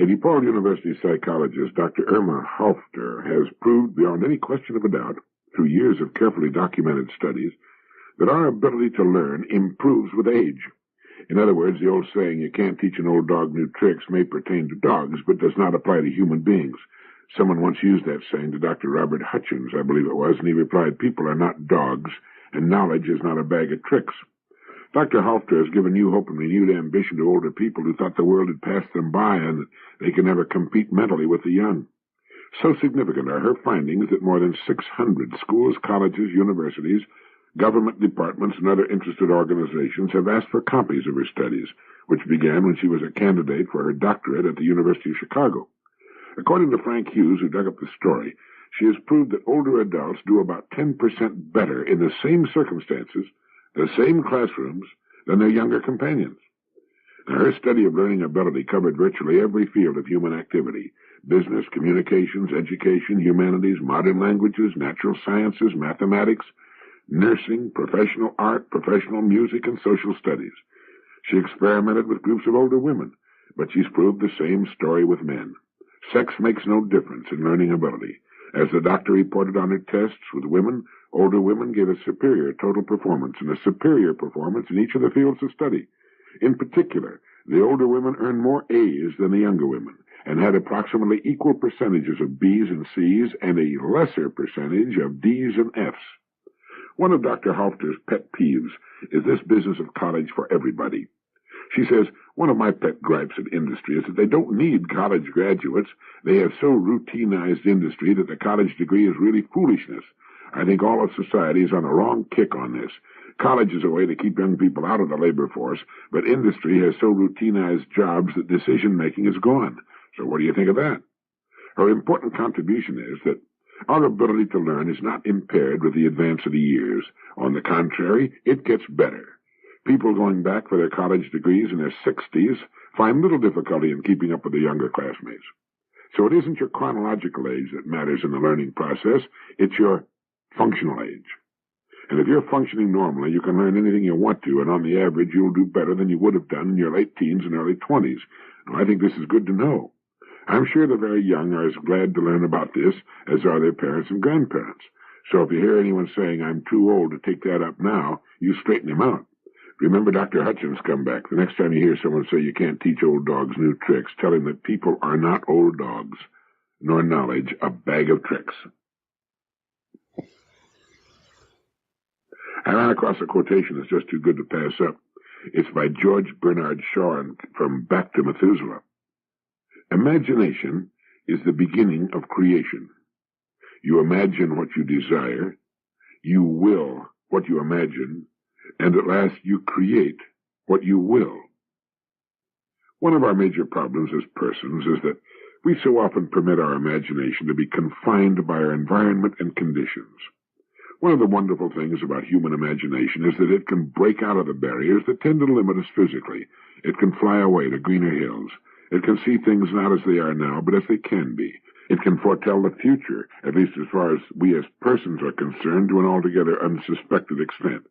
A DePaul University psychologist, Dr. Irma Halfter, has proved beyond any question of a doubt, through years of carefully documented studies, that our ability to learn improves with age. In other words, the old saying, you can't teach an old dog new tricks, may pertain to dogs, but does not apply to human beings. Someone once used that saying to Dr. Robert Hutchins, I believe it was, and he replied, people are not dogs, and knowledge is not a bag of tricks. Dr. Halfter has given new hope and renewed ambition to older people who thought the world had passed them by and that they can never compete mentally with the young. So significant are her findings that more than 600 schools, colleges, universities, government departments, and other interested organizations have asked for copies of her studies, which began when she was a candidate for her doctorate at the University of Chicago. According to Frank Hughes, who dug up the story, she has proved that older adults do about 10% better in the same circumstances, the same classrooms, than their younger companions. Now, her study of learning ability covered virtually every field of human activity: business, communications, education, humanities, modern languages, natural sciences, mathematics, nursing, professional art, professional music, and social studies. She experimented with groups of older women, but she's proved the same story with men. Sex makes no difference in learning ability. As the doctor reported on her tests with women, older women gave a superior total performance and a superior performance in each of the fields of study. In particular, the older women earned more A's than the younger women and had approximately equal percentages of B's and C's and a lesser percentage of D's and F's. One of Dr. Halfter's pet peeves is this business of college for everybody. She says, one of my pet gripes at industry is that they don't need college graduates. They have so routinized industry that the college degree is really foolishness. I think all of society is on a wrong kick on this. College is a way to keep young people out of the labor force, but industry has so routinized jobs that decision-making is gone. So what do you think of that? Her important contribution is that our ability to learn is not impaired with the advance of the years. On the contrary, it gets better. People going back for their college degrees in their 60s find little difficulty in keeping up with their younger classmates. So it isn't your chronological age that matters in the learning process, it's your functional age. And if you're functioning normally, you can learn anything you want to, and on the average, you'll do better than you would have done in your late teens and early 20s. Now, I think this is good to know. I'm sure the very young are as glad to learn about this as are their parents and grandparents. So if you hear anyone saying, I'm too old to take that up now, you straighten him out. Remember Dr. Hutchins' comeback. The next time you hear someone say you can't teach old dogs new tricks, tell him that people are not old dogs, nor knowledge a bag of tricks. I ran across a quotation that's just too good to pass up. It's by George Bernard Shaw from Back to Methuselah. Imagination is the beginning of creation. You imagine what you desire, you will what you imagine, and at last you create what you will. One of our major problems as persons is that we so often permit our imagination to be confined by our environment and conditions. One of the wonderful things about human imagination is that it can break out of the barriers that tend to limit us physically. It can fly away to greener hills. It can see things not as they are now, but as they can be. It can foretell the future, at least as far as we as persons are concerned, to an altogether unsuspected extent.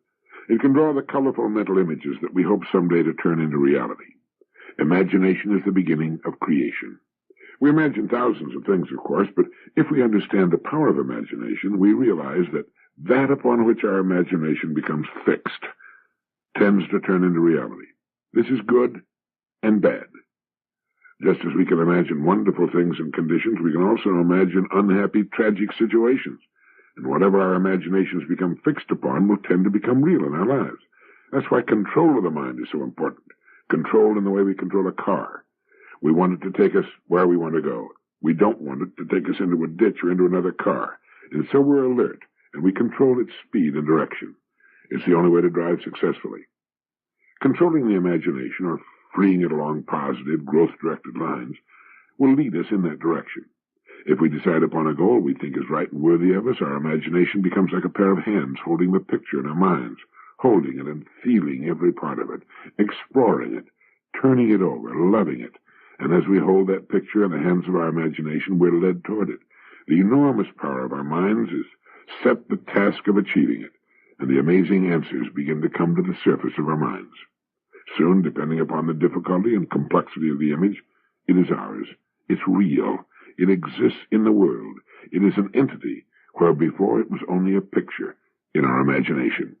It can draw the colorful mental images that we hope someday to turn into reality. Imagination is the beginning of creation. We imagine thousands of things, of course, but if we understand the power of imagination, we realize that upon which our imagination becomes fixed tends to turn into reality. This is good and bad. Just as we can imagine wonderful things and conditions, we can also imagine unhappy, tragic situations. And whatever our imaginations become fixed upon will tend to become real in our lives. That's why control of the mind is so important. Control in the way we control a car. We want it to take us where we want to go. We don't want it to take us into a ditch or into another car. And so we're alert, and we control its speed and direction. It's the only way to drive successfully. Controlling the imagination, or freeing it along positive, growth-directed lines, will lead us in that direction. If we decide upon a goal we think is right and worthy of us, our imagination becomes like a pair of hands holding the picture in our minds, holding it and feeling every part of it, exploring it, turning it over, loving it. And as we hold that picture in the hands of our imagination, we're led toward it. The enormous power of our minds is set the task of achieving it, and the amazing answers begin to come to the surface of our minds. Soon, depending upon the difficulty and complexity of the image, It is ours. It's real. It exists in the world. It is an entity where before it was only a picture in our imagination.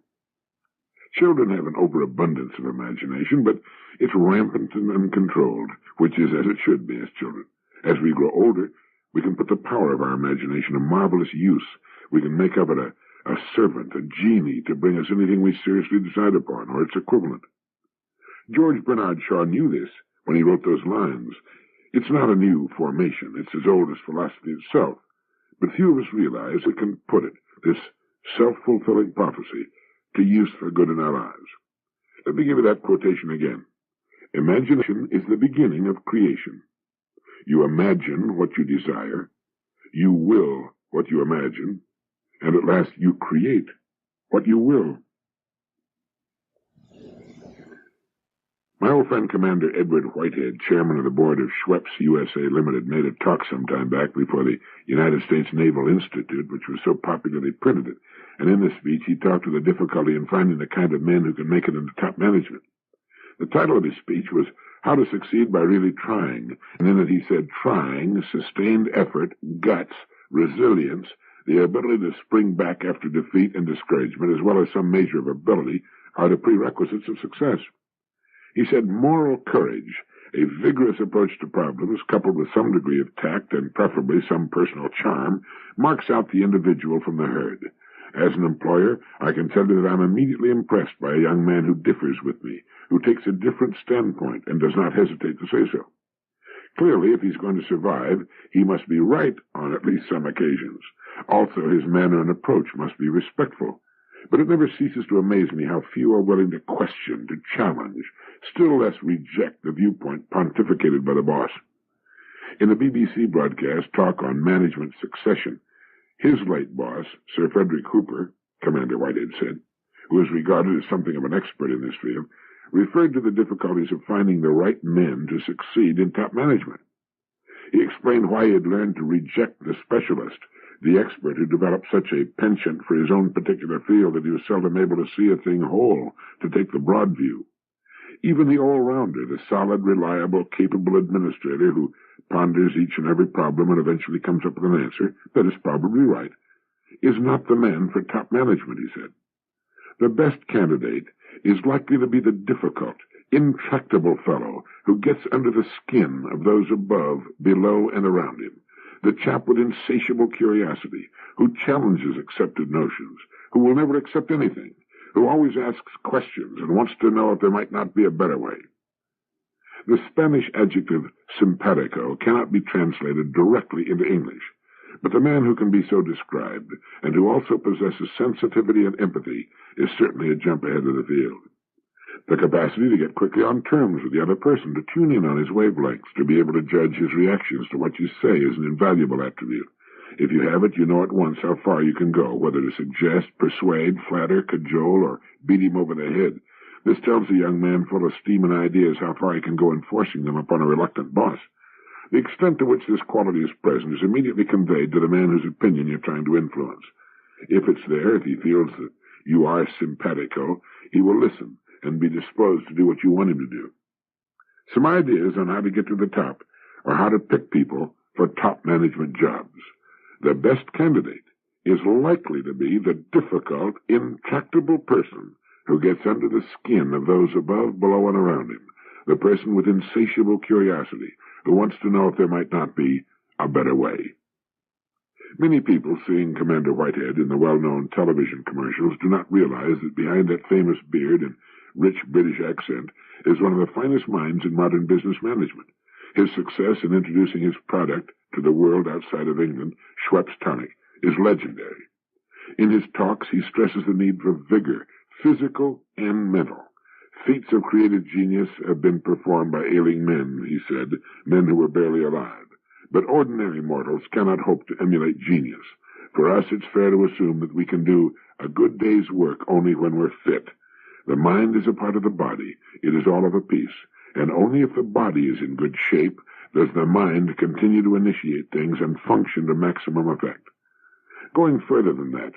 Children have an overabundance of imagination, but it's rampant and uncontrolled, which is as it should be as children. As we grow older, we can put the power of our imagination to marvelous use. We can make of it a servant, a genie, to bring us anything we seriously decide upon, or its equivalent. George Bernard Shaw knew this when he wrote those lines. It's not a new formation. It's as old as philosophy itself. But few of us realize we can put it, this self-fulfilling prophecy, to use for good in our lives. Let me give you that quotation again. Imagination is the beginning of creation. You imagine what you desire, you will what you imagine, and at last you create what you will. My old friend Commander Edward Whitehead, chairman of the board of Schweppes USA Limited, made a talk some time back before the United States Naval Institute, which was so popularly printed it. And in this speech, he talked of the difficulty in finding the kind of men who can make it into top management. The title of his speech was How to Succeed by Really Trying. And in it he said, trying, sustained effort, guts, resilience, the ability to spring back after defeat and discouragement, as well as some measure of ability, are the prerequisites of success. He said moral courage, a vigorous approach to problems, coupled with some degree of tact and preferably some personal charm, marks out the individual from the herd. As an employer, I can tell you that I'm immediately impressed by a young man who differs with me, who takes a different standpoint and does not hesitate to say so. Clearly, if he's going to survive, he must be right on at least some occasions. Also, his manner and approach must be respectful. But it never ceases to amaze me how few are willing to question, to challenge, still less reject the viewpoint pontificated by the boss. In the BBC broadcast Talk on Management Succession, his late boss, Sir Frederick Hooper, Commander Whitehead said, who is regarded as something of an expert in this field, referred to the difficulties of finding the right men to succeed in top management. He explained why he had learned to reject the specialist, the expert who developed such a penchant for his own particular field that he was seldom able to see a thing whole, to take the broad view. Even the all-rounder, the solid, reliable, capable administrator who ponders each and every problem and eventually comes up with an answer that is probably right, is not the man for top management, he said. The best candidate is likely to be the difficult, intractable fellow who gets under the skin of those above, below, and around him. The chap with insatiable curiosity, who challenges accepted notions, who will never accept anything, who always asks questions and wants to know if there might not be a better way. The Spanish adjective simpatico cannot be translated directly into English, but the man who can be so described, and who also possesses sensitivity and empathy, is certainly a jump ahead of the field. The capacity to get quickly on terms with the other person, to tune in on his wavelengths, to be able to judge his reactions to what you say is an invaluable attribute. If you have it, you know at once how far you can go, whether to suggest, persuade, flatter, cajole, or beat him over the head. This tells a young man full of steam and ideas how far he can go in forcing them upon a reluctant boss. The extent to which this quality is present is immediately conveyed to the man whose opinion you're trying to influence. If it's there, if he feels that you are simpatico, he will listen and be disposed to do what you want him to do. Some ideas on how to get to the top, or how to pick people for top management jobs. The best candidate is likely to be the difficult, intractable person who gets under the skin of those above, below, and around him, the person with insatiable curiosity, who wants to know if there might not be a better way. Many people, seeing Commander Whitehead in the well-known television commercials, do not realize that behind that famous beard and rich British accent is one of the finest minds in modern business management. His success in introducing his product to the world outside of England, Schweppes Tonic, is legendary. In his talks, he stresses the need for vigor, physical and mental. Feats of creative genius have been performed by ailing men, he said, men who were barely alive. But ordinary mortals cannot hope to emulate genius. For us, it's fair to assume that we can do a good day's work only when we're fit. The mind is a part of the body. It is all of a piece. And only if the body is in good shape does the mind continue to initiate things and function to maximum effect. Going further than that,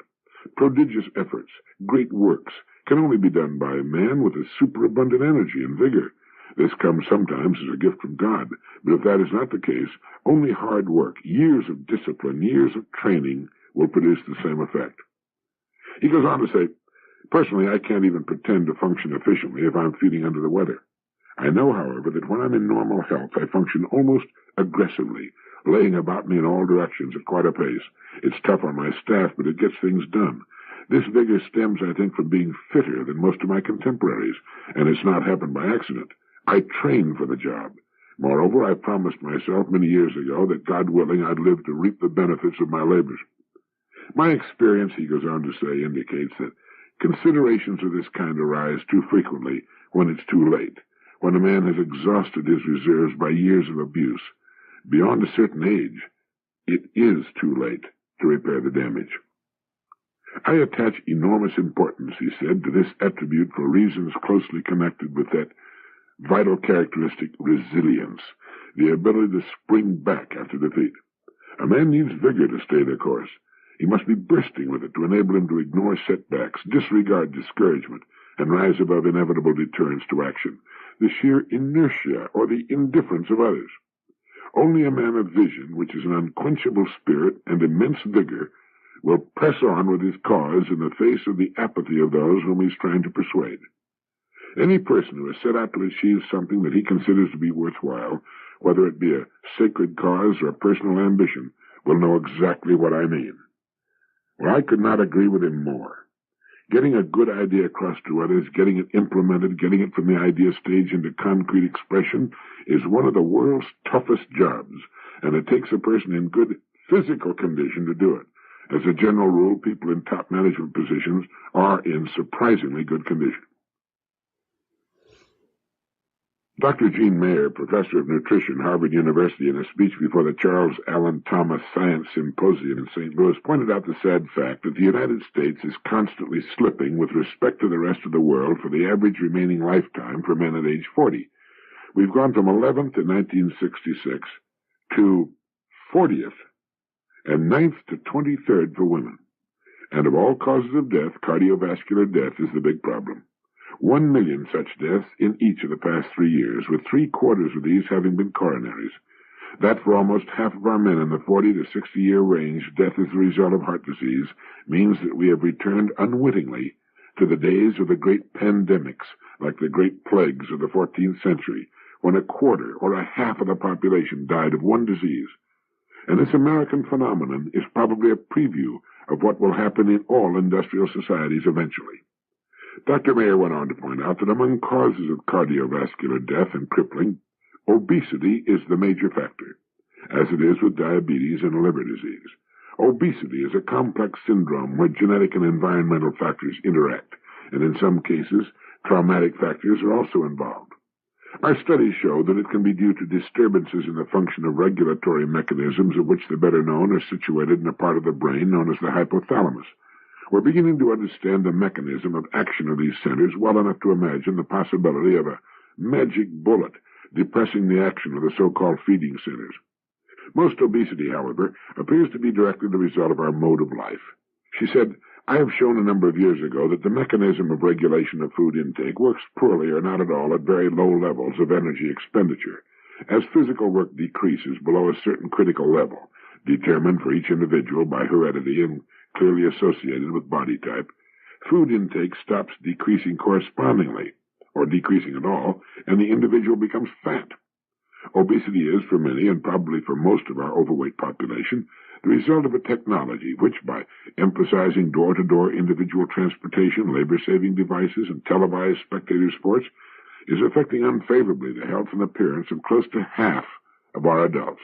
prodigious efforts, great works, can only be done by a man with a superabundant energy and vigor. This comes sometimes as a gift from God, but if that is not the case, only hard work, years of discipline, years of training will produce the same effect. He goes on to say, personally, I can't even pretend to function efficiently if I'm feeling under the weather. I know, however, that when I'm in normal health, I function almost aggressively, laying about me in all directions at quite a pace. It's tough on my staff, but it gets things done. This vigor stems, I think, from being fitter than most of my contemporaries, and it's not happened by accident. I train for the job. Moreover, I promised myself many years ago that, God willing, I'd live to reap the benefits of my labors. My experience, he goes on to say, indicates that considerations of this kind arise too frequently when it's too late, when a man has exhausted his reserves by years of abuse. Beyond a certain age, it is too late to repair the damage. I attach enormous importance, he said, to this attribute for reasons closely connected with that vital characteristic, resilience, the ability to spring back after defeat. A man needs vigor to stay the course. He must be bursting with it to enable him to ignore setbacks, disregard discouragement, and rise above inevitable deterrents to action, the sheer inertia or the indifference of others. Only a man of vision, which is an unquenchable spirit and immense vigor, will press on with his cause in the face of the apathy of those whom he is trying to persuade. Any person who has set out to achieve something that he considers to be worthwhile, whether it be a sacred cause or a personal ambition, will know exactly what I mean. Well, I could not agree with him more. Getting a good idea across to others, getting it implemented, getting it from the idea stage into concrete expression is one of the world's toughest jobs, and it takes a person in good physical condition to do it. As a general rule, people in top management positions are in surprisingly good condition. Dr. Gene Mayer, professor of nutrition, Harvard University, in a speech before the Charles Allen Thomas Science Symposium in St. Louis, pointed out the sad fact that the United States is constantly slipping with respect to the rest of the world for the average remaining lifetime for men at age 40. We've gone from 11th in 1966 to 40th and 9th to 23rd for women. And of all causes of death, cardiovascular death is the big problem. 1 million such deaths in each of the past 3 years, with 3/4 of these having been coronaries. That for almost half of our men in the 40 to 60-year range, death as a result of heart disease, means that we have returned unwittingly to the days of the great pandemics, like the great plagues of the 14th century, when 1/4 or 1/2 of the population died of one disease. And this American phenomenon is probably a preview of what will happen in all industrial societies eventually. Dr. Mayer went on to point out that among causes of cardiovascular death and crippling, obesity is the major factor, as it is with diabetes and liver disease. Obesity is a complex syndrome where genetic and environmental factors interact, and in some cases, traumatic factors are also involved. Our studies show that it can be due to disturbances in the function of regulatory mechanisms, of which the better known are situated in a part of the brain known as the hypothalamus. We're beginning to understand the mechanism of action of these centers well enough to imagine the possibility of a magic bullet depressing the action of the so-called feeding centers. Most obesity, however, appears to be directly the result of our mode of life. She said, I have shown a number of years ago that the mechanism of regulation of food intake works poorly or not at all at very low levels of energy expenditure. As physical work decreases below a certain critical level, determined for each individual by heredity and clearly associated with body type, food intake stops decreasing correspondingly, or decreasing at all, and the individual becomes fat. Obesity is, for many, and probably for most of our overweight population, the result of a technology which, by emphasizing door-to-door individual transportation, labor-saving devices, and televised spectator sports, is affecting unfavorably the health and appearance of close to half of our adults.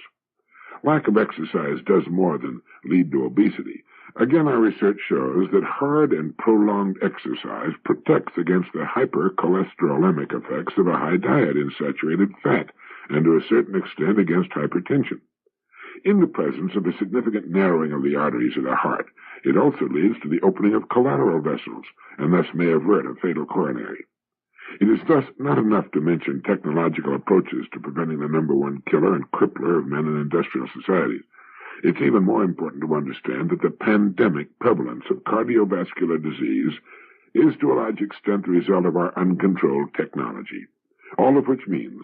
Lack of exercise does more than lead to obesity. Again, our research shows that hard and prolonged exercise protects against the hypercholesterolemic effects of a high diet in saturated fat, and to a certain extent against hypertension. In the presence of a significant narrowing of the arteries of the heart, it also leads to the opening of collateral vessels, and thus may avert a fatal coronary. It is thus not enough to mention technological approaches to preventing the number one killer and crippler of men in industrial societies. It's even more important to understand that the pandemic prevalence of cardiovascular disease is to a large extent the result of our uncontrolled technology. All of which means,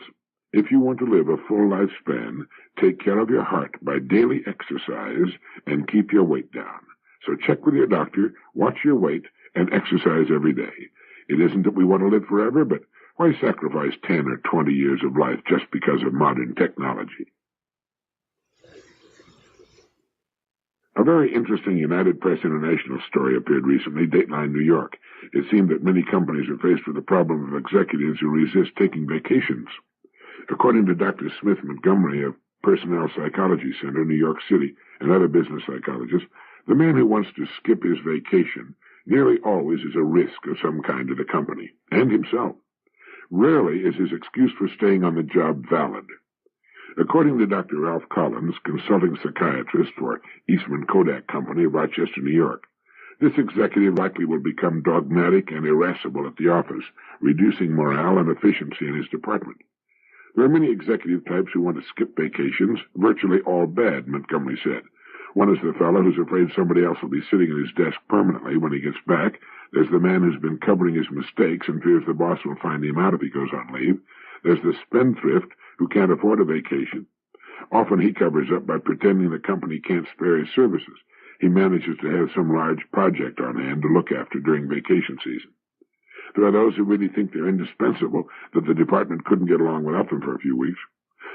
if you want to live a full lifespan, take care of your heart by daily exercise and keep your weight down. So check with your doctor, watch your weight, and exercise every day. It isn't that we want to live forever, but why sacrifice 10 or 20 years of life just because of modern technology? A very interesting United Press International story appeared recently, Dateline, New York. It seemed that many companies are faced with the problem of executives who resist taking vacations. According to Dr. Smith Montgomery of Personnel Psychology Center, New York City, and other business psychologists, the man who wants to skip his vacation nearly always is a risk of some kind to the company, and himself. Rarely is his excuse for staying on the job valid. According to Dr. Ralph Collins, consulting psychiatrist for Eastman Kodak Company of Rochester, New York, this executive likely will become dogmatic and irascible at the office, reducing morale and efficiency in his department. There are many executive types who want to skip vacations, virtually all bad, Montgomery said. One is the fellow who's afraid somebody else will be sitting at his desk permanently when he gets back. There's the man who's been covering his mistakes and fears the boss will find him out if he goes on leave. There's the spendthrift who can't afford a vacation. Often he covers up by pretending the company can't spare his services. He manages to have some large project on hand to look after during vacation season. There are those who really think they're indispensable, that the department couldn't get along without them for a few weeks.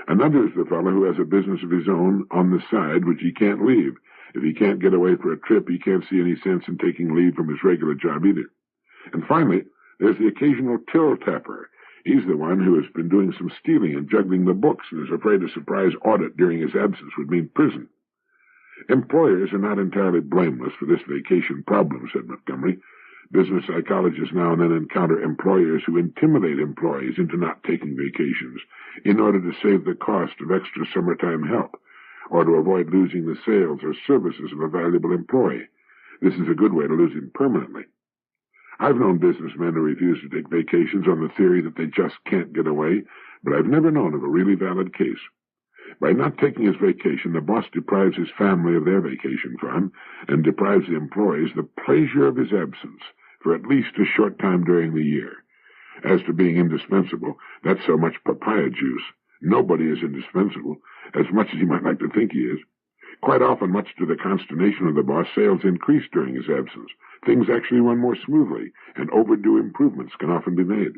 Another is the fellow who has a business of his own on the side which he can't leave. If he can't get away for a trip, he can't see any sense in taking leave from his regular job either. And finally, there's the occasional till-tapper. He's the one who has been doing some stealing and juggling the books and is afraid a surprise audit during his absence would mean prison. Employers are not entirely blameless for this vacation problem, said Montgomery. Business psychologists now and then encounter employers who intimidate employees into not taking vacations in order to save the cost of extra summertime help or to avoid losing the sales or services of a valuable employee. This is a good way to lose him permanently. I've known businessmen who refuse to take vacations on the theory that they just can't get away, but I've never known of a really valid case. By not taking his vacation, the boss deprives his family of their vacation fund and deprives the employees the pleasure of his absence for at least a short time during the year. As to being indispensable, that's so much papaya juice. Nobody is indispensable, as much as he might like to think he is. Quite often, much to the consternation of the boss, sales increase during his absence. Things actually run more smoothly, and overdue improvements can often be made.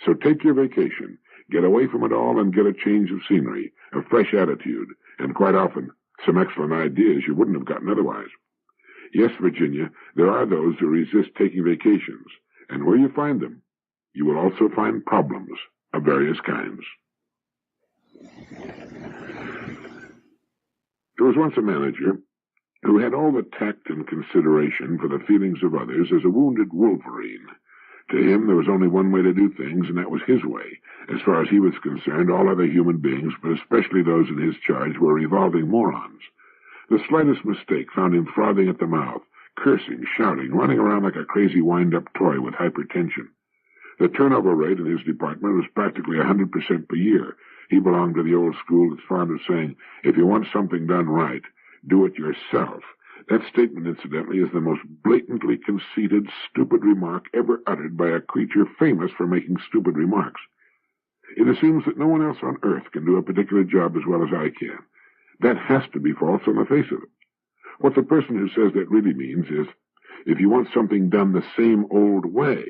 So take your vacation, get away from it all, and get a change of scenery, a fresh attitude, and quite often, some excellent ideas you wouldn't have gotten otherwise. Yes, Virginia, there are those who resist taking vacations, and where you find them, you will also find problems of various kinds. There was once a manager who had all the tact and consideration for the feelings of others as a wounded wolverine. To him, there was only one way to do things, and that was his way. As far as he was concerned, all other human beings, but especially those in his charge, were revolving morons. The slightest mistake found him frothing at the mouth, cursing, shouting, running around like a crazy wind-up toy with hypertension. The turnover rate in his department was practically 100% per year. He belonged to the old school that's fond of saying, if you want something done right, do it yourself. That statement, incidentally, is the most blatantly conceited, stupid remark ever uttered by a creature famous for making stupid remarks. It assumes that no one else on earth can do a particular job as well as I can. That has to be false on the face of it. What the person who says that really means is, if you want something done the same old way,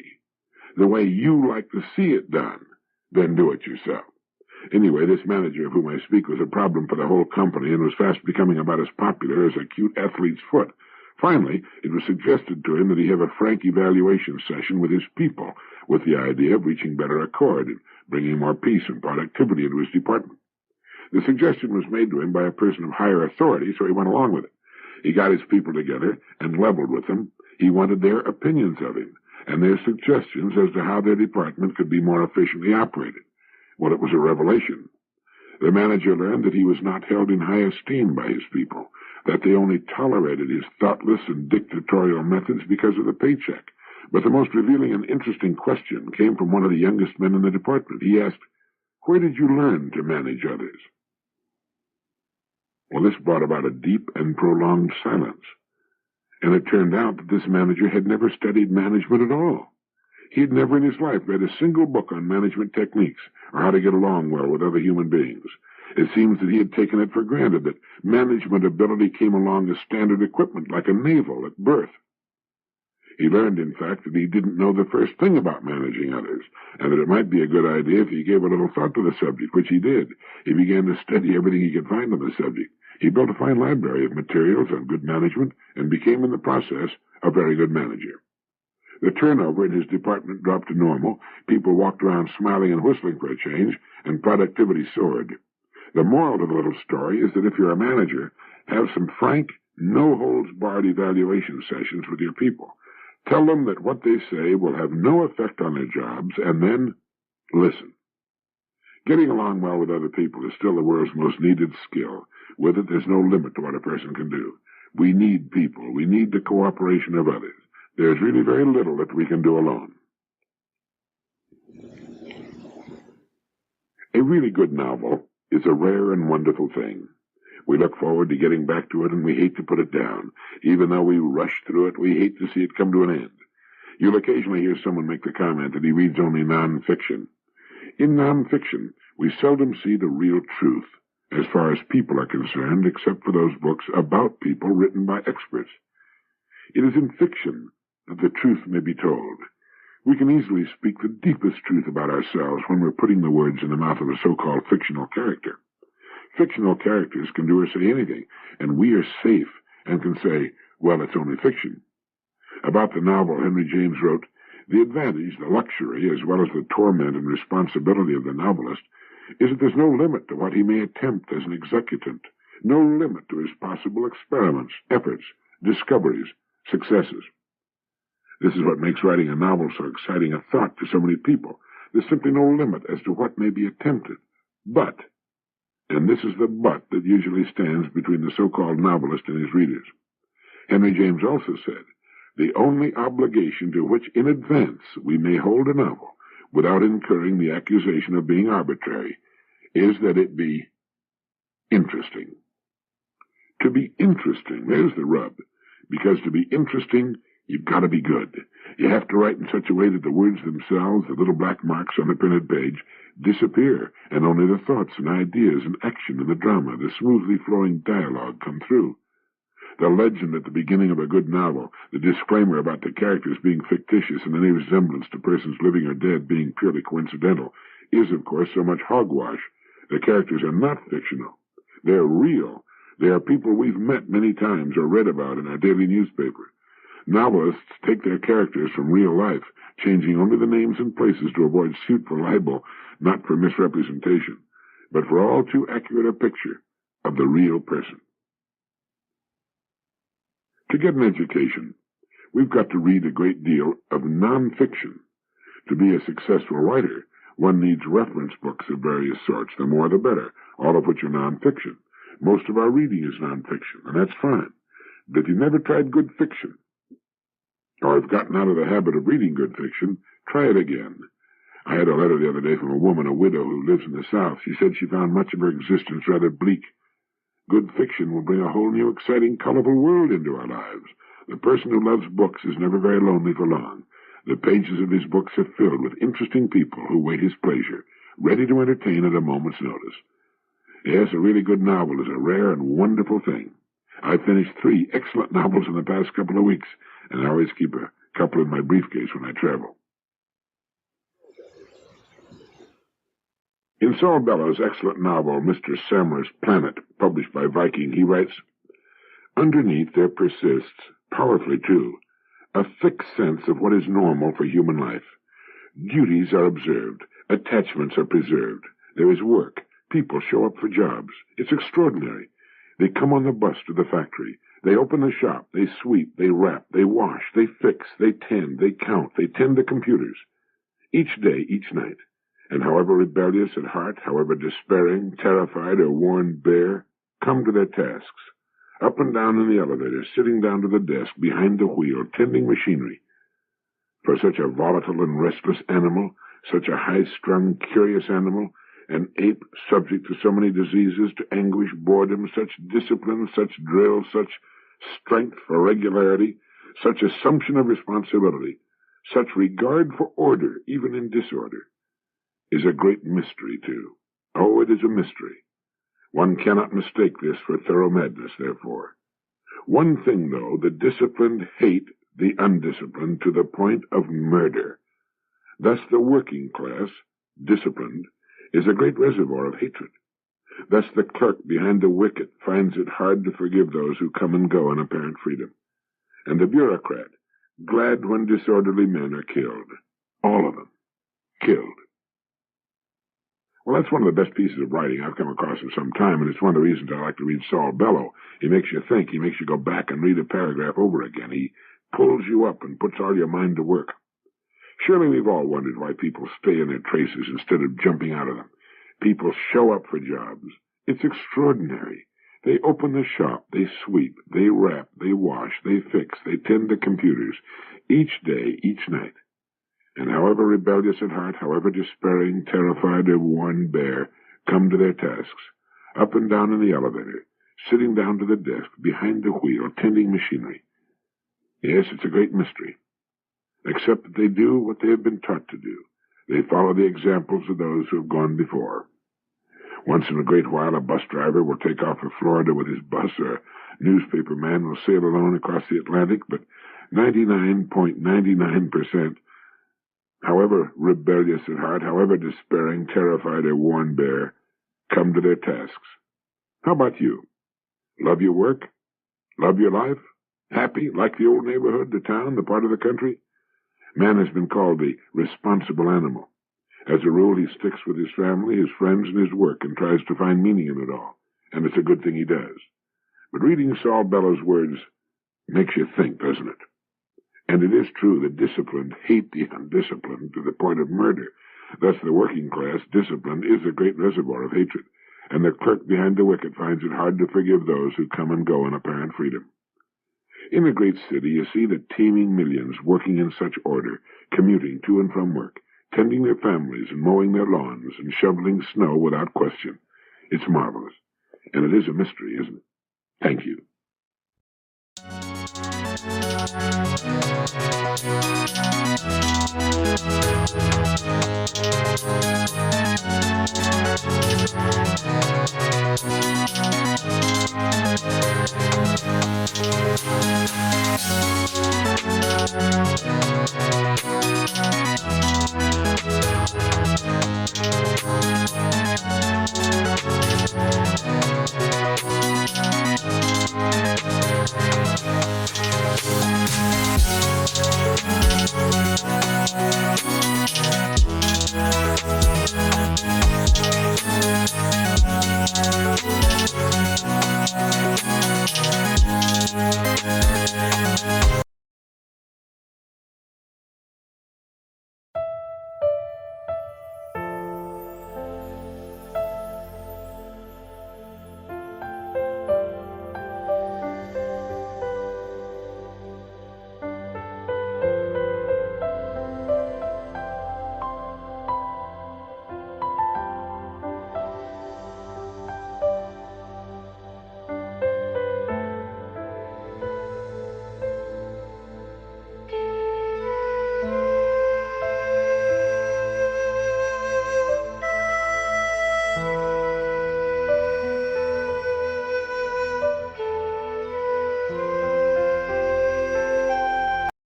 the way you like to see it done, then do it yourself. Anyway, this manager of whom I speak was a problem for the whole company and was fast becoming about as popular as a cute athlete's foot. Finally, it was suggested to him that he have a frank evaluation session with his people, with the idea of reaching better accord and bringing more peace and productivity into his department. The suggestion was made to him by a person of higher authority, so he went along with it. He got his people together and leveled with them. He wanted their opinions of him and their suggestions as to how their department could be more efficiently operated. Well, it was a revelation. The manager learned that he was not held in high esteem by his people, that they only tolerated his thoughtless and dictatorial methods because of the paycheck. But the most revealing and interesting question came from one of the youngest men in the department. He asked, "Where did you learn to manage others?" Well, this brought about a deep and prolonged silence, and it turned out that this manager had never studied management at all. He had never in his life read a single book on management techniques or how to get along well with other human beings. It seems that he had taken it for granted that management ability came along as standard equipment, like a navel at birth. He learned, in fact, that he didn't know the first thing about managing others, and that it might be a good idea if he gave a little thought to the subject, which he did. He began to study everything he could find on the subject. He built a fine library of materials on good management and became, in the process, a very good manager. The turnover in his department dropped to normal, people walked around smiling and whistling for a change, and productivity soared. The moral of the little story is that if you're a manager, have some frank, no-holds-barred evaluation sessions with your people. Tell them that what they say will have no effect on their jobs, and then listen. Getting along well with other people is still the world's most needed skill. With it, there's no limit to what a person can do. We need people. We need the cooperation of others. There's really very little that we can do alone. A really good novel is a rare and wonderful thing. We look forward to getting back to it, and we hate to put it down. Even though we rush through it, we hate to see it come to an end. You'll occasionally hear someone make the comment that he reads only non-fiction. In non-fiction, we seldom see the real truth, as far as people are concerned, except for those books about people written by experts. It is in fiction that the truth may be told. We can easily speak the deepest truth about ourselves when we're putting the words in the mouth of a so-called fictional character. Fictional characters can do or say anything, and we are safe and can say, well, it's only fiction. About the novel, Henry James wrote, "The advantage, the luxury, as well as the torment and responsibility of the novelist is that there's no limit to what he may attempt as an executant, no limit to his possible experiments, efforts, discoveries, successes." This is what makes writing a novel so exciting a thought to so many people. There's simply no limit as to what may be attempted. But, and this is the but that usually stands between the so-called novelist and his readers. Henry James also said, "The only obligation to which in advance we may hold a novel, without incurring the accusation of being arbitrary, is that it be interesting." To be interesting, there's the rub, because to be interesting, you've got to be good. You have to write in such a way that the words themselves, the little black marks on the printed page, disappear, and only the thoughts and ideas and action and the drama, the smoothly flowing dialogue come through. The legend at the beginning of a good novel, the disclaimer about the characters being fictitious and any resemblance to persons living or dead being purely coincidental, is, of course, so much hogwash. The characters are not fictional. They're real. They are people we've met many times or read about in our daily newspaper. Novelists take their characters from real life, changing only the names and places to avoid suit for libel, not for misrepresentation, but for all too accurate a picture of the real person. To get an education, we've got to read a great deal of non-fiction. To be a successful writer, one needs reference books of various sorts, the more the better, all of which are non-fiction. Most of our reading is non-fiction, and that's fine. But if you've never tried good fiction, or have gotten out of the habit of reading good fiction, try it again. I had a letter the other day from a woman, a widow who lives in the South. She said she found much of her existence rather bleak. Good fiction will bring a whole new, exciting, colorful world into our lives. The person who loves books is never very lonely for long. The pages of his books are filled with interesting people who wait his pleasure, ready to entertain at a moment's notice. Yes, a really good novel is a rare and wonderful thing. I've finished 3 excellent novels in the past couple of weeks, and I always keep a couple in my briefcase when I travel. In Saul Bellow's excellent novel, Mr. Samler's Planet, published by Viking, he writes, "Underneath there persists, powerfully too, a fixed sense of what is normal for human life. Duties are observed, attachments are preserved. There is work, people show up for jobs. It's extraordinary. They come on the bus to the factory. They open the shop, they sweep, they wrap, they wash, they fix, they tend, they count, they tend the computers. Each day, each night. And however rebellious at heart, however despairing, terrified, or worn bare, come to their tasks. Up and down in the elevator, sitting down to the desk, behind the wheel, tending machinery. For such a volatile and restless animal, such a high-strung, curious animal, an ape subject to so many diseases, to anguish, boredom, such discipline, such drill, such strength for regularity, such assumption of responsibility, Such regard for order, even in disorder, is a great mystery, too. Oh, it is a mystery. One cannot mistake this for thorough madness, therefore. One thing, though, the disciplined hate the undisciplined to the point of murder. Thus the working class, disciplined, is a great reservoir of hatred. Thus the clerk behind the wicket finds it hard to forgive those who come and go in apparent freedom. And the bureaucrat, glad when disorderly men are killed. All of them. Killed. Well, that's one of the best pieces of writing I've come across in some time, and it's one of the reasons I like to read Saul Bellow. He makes you think. He makes you go back and read a paragraph over again. He pulls you up and puts all your mind to work. Surely we've all wondered why people stay in their traces instead of jumping out of them. People show up for jobs. It's extraordinary. They open the shop, they sweep, they wrap, they wash, they fix, they tend the computers, each day, each night. And however rebellious at heart, however despairing, terrified, or worn bare, come to their tasks, up and down in the elevator, sitting down to the desk, behind the wheel, tending machinery. Yes, it's a great mystery. Except that they do what they have been taught to do. They follow the examples of those who have gone before. Once in a great while, a bus driver will take off for Florida with his bus, or a newspaper man will sail alone across the Atlantic, but 99.99%, however rebellious at heart, however despairing, terrified, or worn bare, come to their tasks. How about you? Love your work? Love your life? Happy, like the old neighborhood, the town, the part of the country? Man has been called the responsible animal. As a rule, he sticks with his family, his friends, and his work, and tries to find meaning in it all. And it's a good thing he does. But reading Saul Bellow's words makes you think, doesn't it? And it is true that disciplined hate the undisciplined to the point of murder. Thus the working class, disciplined, is a great reservoir of hatred. And the clerk behind the wicket finds it hard to forgive those who come and go in apparent freedom. In a great city, you see the teeming millions working in such order, commuting to and from work, tending their families and mowing their lawns and shoveling snow without question. It's marvelous. And it is a mystery, isn't it? Thank you.